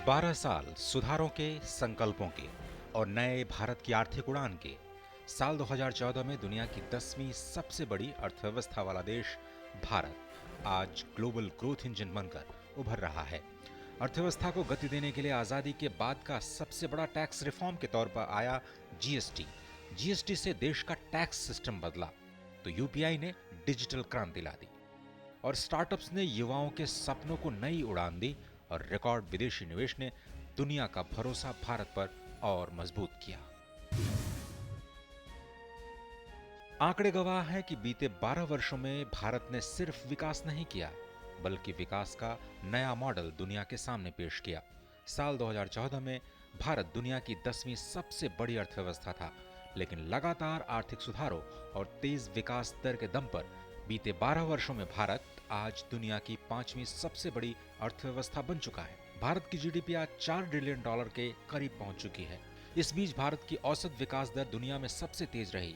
12 साल सुधारों के, संकल्पों के और नए भारत की आर्थिक उड़ान के। साल 2014 में दुनिया की 10वीं सबसे बड़ी अर्थव्यवस्था वाला देश भारत आज ग्लोबल ग्रोथ इंजन बनकर उभर रहा है। अर्थव्यवस्था को गति देने के लिए आजादी के बाद का सबसे बड़ा टैक्स रिफॉर्म के तौर पर आया जीएसटी। जीएसटी से देश का टैक्स सिस्टम बदला तो यूपीआई ने डिजिटल क्रांति ला दी और स्टार्टअप्स ने युवाओं के सपनों को नई उड़ान दी और रिकॉर्ड विदेशी निवेश ने दुनिया का भरोसा भारत पर और मजबूत किया। आंकड़े गवाह हैं कि बीते 12 वर्षों में भारत ने सिर्फ विकास नहीं किया, बल्कि विकास का नया मॉडल दुनिया के सामने पेश किया। साल 2014 में भारत दुनिया की 10वीं सबसे बड़ी अर्थव्यवस्था था, लेकिन लगातार आर्थिक सुधारों और तेज विकास दर के दम पर बीते 12 वर्षों में भारत आज दुनिया की 5वीं सबसे बड़ी अर्थव्यवस्था बन चुका है। भारत की जीडीपी आज $4 ट्रिलियन के करीब पहुंच चुकी है। इस बीच भारत की औसत विकास दर दुनिया में सबसे तेज रही।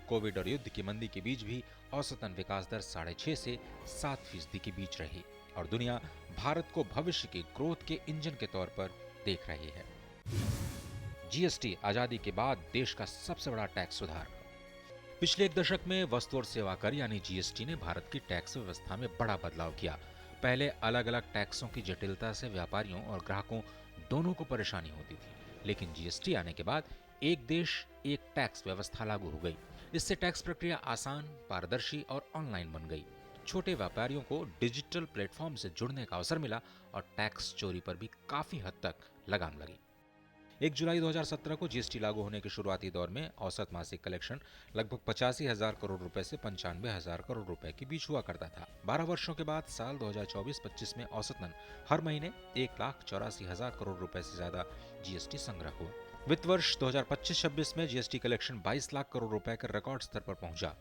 कोविड और युद्ध की मंदी के बीच भी औसतन विकास दर 6.5 से 7% के बीच रही और दुनिया भारत को भविष्य के ग्रोथ के इंजन के तौर पर देख रही है। जीएसटी आजादी के बाद देश का सबसे बड़ा टैक्स सुधार। पिछले एक दशक में वस्तु और सेवा कर यानी जीएसटी ने भारत की टैक्स व्यवस्था में बड़ा बदलाव किया। पहले अलग अलग टैक्सों की जटिलता से व्यापारियों और ग्राहकों दोनों को परेशानी होती थी, लेकिन जीएसटी आने के बाद एक देश एक टैक्स व्यवस्था लागू हो गई। इससे टैक्स प्रक्रिया आसान, पारदर्शी और ऑनलाइन बन गई। छोटे व्यापारियों को डिजिटल प्लेटफॉर्म से जुड़ने का अवसर मिला और टैक्स चोरी पर भी काफी हद तक लगाम लगी। 1 जुलाई 2017 को जीएसटी लागू होने के शुरुआती दौर में औसत मासिक कलेक्शन लगभग 85,000 करोड़ रुपए से 95,000 करोड़ रुपए के बीच हुआ करता था। 12 वर्षों के बाद साल 2024-25 में औसतन हर महीने 1,84,000 करोड़ रुपए से ज्यादा जीएसटी संग्रह हुआ। वित्त वर्ष 2025-26 में जीएसटी कलेक्शन 22 लाख करोड़ रुपए के रिकॉर्ड स्तर पर पहुंचा।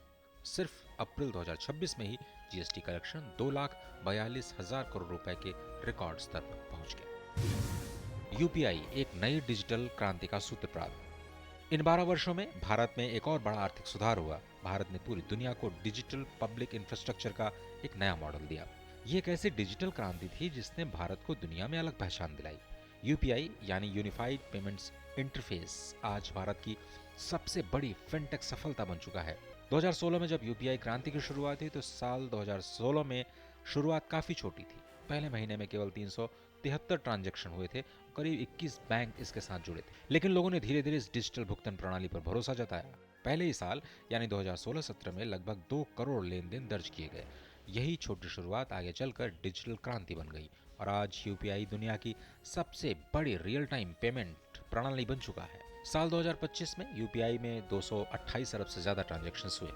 सिर्फ अप्रैल 2026 में ही जीएसटी कलेक्शन 2,42,000 करोड़ रुपए के रिकॉर्ड स्तर पर पहुंच गया। यूपीआई एक नई डिजिटल क्रांति का सूत्रपात। इन 12 वर्षों में भारत में एक और बड़ा आर्थिक सुधार हुआ। भारत ने पूरी दुनिया को डिजिटल पब्लिक इंफ्रास्ट्रक्चर का एक नया मॉडल दिया। ये एक ऐसी डिजिटल क्रांति थी जिसने भारत को दुनिया में अलग पहचान दिलाई। यूपीआई यानी यूनिफाइड पेमेंट्स इंटरफेस आज भारत की सबसे बड़ी फिनटेक सफलता बन चुका है। 2016 में जब यूपीआई क्रांति की शुरुआत हुई तो साल 2016 में शुरुआत काफी छोटी थी। पहले महीने में केवल 373 ट्रांजैक्शन हुए थे, करीब 21 बैंक इसके साथ जुड़े थे। लेकिन लोगों ने धीरे धीरे इस डिजिटल भुगतान प्रणाली पर भरोसा जताया। पहले ही साल यानी 2016-17 में लगभग 2 करोड़ लेन देन दर्ज किए गए। यही छोटी शुरुआत आगे चलकर डिजिटल क्रांति बन गई और आज यूपीआई दुनिया की सबसे बड़ी रियल टाइम पेमेंट प्रणाली बन चुका है। साल 2025 में यूपीआई में 228 अरब से ज्यादा ट्रांजैक्शन हुए।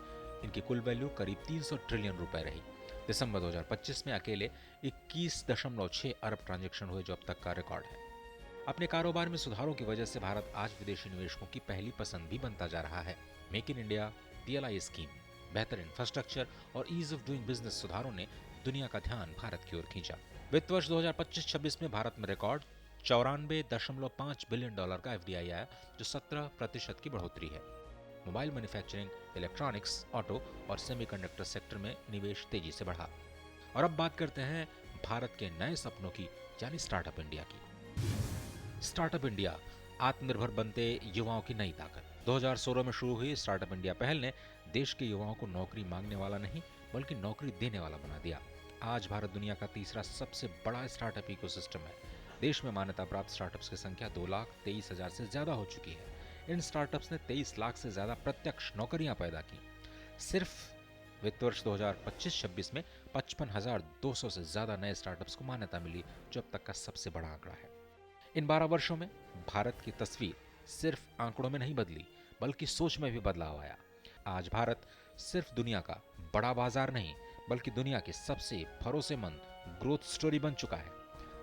इनकी कुल वैल्यू करीब 300 ट्रिलियन रुपए रही। दिसंबर 2025 में अकेले 21.6 अरब ट्रांजैक्शन हुए, जो अब तक का रिकॉर्ड है। अपने कारोबार में सुधारों की वजह से भारत आज विदेशी निवेशकों की पहली पसंद भी बनता जा रहा है। Make in India, PLI scheme, बेहतर इंफ्रास्ट्रक्चर और ईज ऑफ डूइंग बिजनेस सुधारों ने दुनिया का ध्यान भारत की ओर खींचा। वित्त वर्ष 2025-26 में भारत में रिकॉर्ड $94.5 बिलियन का एफडीआई आया, जो 17% की बढ़ोतरी है। मोबाइल मैन्युफैक्चरिंग, इलेक्ट्रॉनिक्स, ऑटो और सेमीकंडक्टर सेक्टर में निवेश तेजी से बढ़ा। और अब बात करते हैं भारत के नए सपनों की, यानी स्टार्टअप इंडिया की। स्टार्टअप इंडिया, आत्मनिर्भर बनते युवाओं की नई ताकत। 2016 में शुरू हुई स्टार्टअप इंडिया पहल ने देश के युवाओं को नौकरी मांगने वाला नहीं, बल्कि नौकरी देने वाला बना दिया। आज भारत दुनिया का तीसरा सबसे बड़ा स्टार्टअप इकोसिस्टम है। देश में मान्यता प्राप्त स्टार्टअप्स की संख्या 2,23,000 से ज्यादा हो चुकी है। इन स्टार्टअप्स ने 23 लाख से ज्यादा प्रत्यक्ष नौकरियां पैदा की। सिर्फ वित्त वर्ष 2025-26 में 55,200 से ज्यादा नए स्टार्टअप्स को मान्यता मिली, जो अब तक का सबसे बड़ा आंकड़ा है। इन 12 वर्षों में भारत की तस्वीर सिर्फ आंकड़ों में नहीं बदली, बल्कि सोच में भी बदलाव आया। आज भारत सिर्फ दुनिया का बड़ा बाजार नहीं, बल्कि दुनिया की सबसे भरोसेमंद ग्रोथ स्टोरी बन चुका है।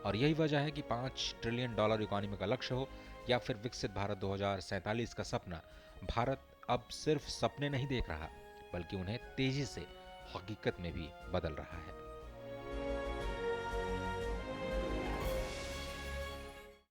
और यही वजह है कि $5 ट्रिलियन इकोनॉमी का लक्ष्य हो या फिर विकसित भारत 2047 का सपना, भारत अब सिर्फ सपने नहीं देख रहा, बल्कि उन्हें तेजी से हकीकत में भी बदल रहा है।